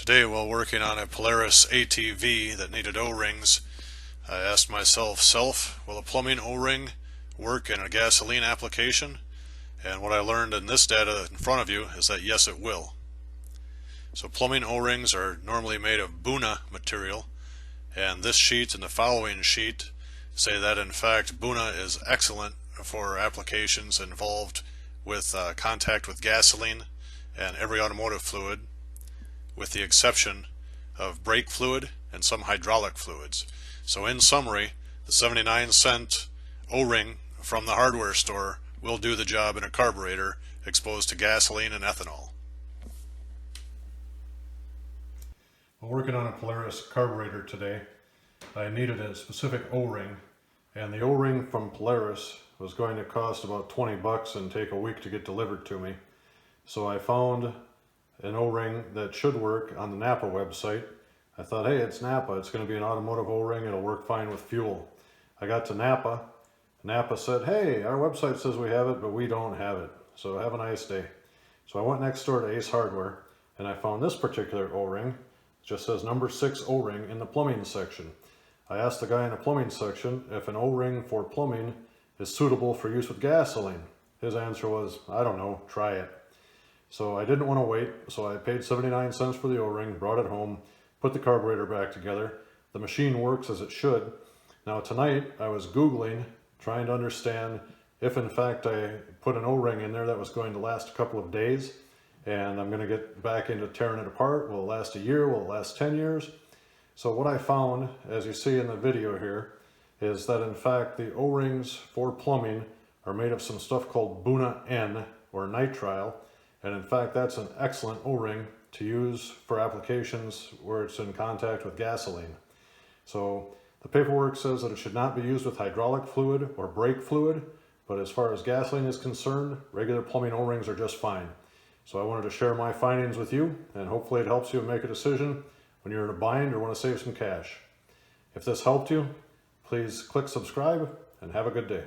Today, while working on a Polaris ATV that needed O-rings, I asked myself, will a plumbing O-ring work in a gasoline application? And what I learned in this data in front of you is that yes, it will. So plumbing O-rings are normally made of Buna material, and this sheet and the following sheet say that in fact Buna is excellent for applications involved with contact with gasoline and every automotive fluid, with the exception of brake fluid and some hydraulic fluids. So in summary, the 79-cent O-ring from the hardware store will do the job in a carburetor exposed to gasoline and ethanol. While working on a Polaris carburetor today, I needed a specific O-ring, and the O-ring from Polaris was going to cost about 20 bucks and take a week to get delivered to me. So I found an O-ring that should work on the NAPA website. I thought, hey, it's NAPA, it's going to be an automotive O-ring, it'll work fine with fuel. I got to NAPA. NAPA said, hey, our website says we have it, but we don't have it, so have a nice day. So I went next door to Ace Hardware, and I found this particular O-ring. It just says number 6 O-ring in the plumbing section. I asked the guy in the plumbing section if an O-ring for plumbing is suitable for use with gasoline. His answer was, I don't know, try it. So I didn't want to wait, so I paid 79 cents for the O-ring, brought it home, put the carburetor back together. The machine works as it should. Now tonight I was Googling, trying to understand if in fact I put an O-ring in there that was going to last a couple of days, and I'm going to get back into tearing it apart. Will it last a year? Will it last 10 years? So what I found, as you see in the video here, is that in fact the O-rings for plumbing are made of some stuff called Buna-N, or nitrile. And in fact, that's an excellent O-ring to use for applications where it's in contact with gasoline. So the paperwork says that it should not be used with hydraulic fluid or brake fluid, but as far as gasoline is concerned, regular plumbing O-rings are just fine. So I wanted to share my findings with you, and hopefully it helps you make a decision when you're in a bind or want to save some cash. If this helped you, please click subscribe and have a good day.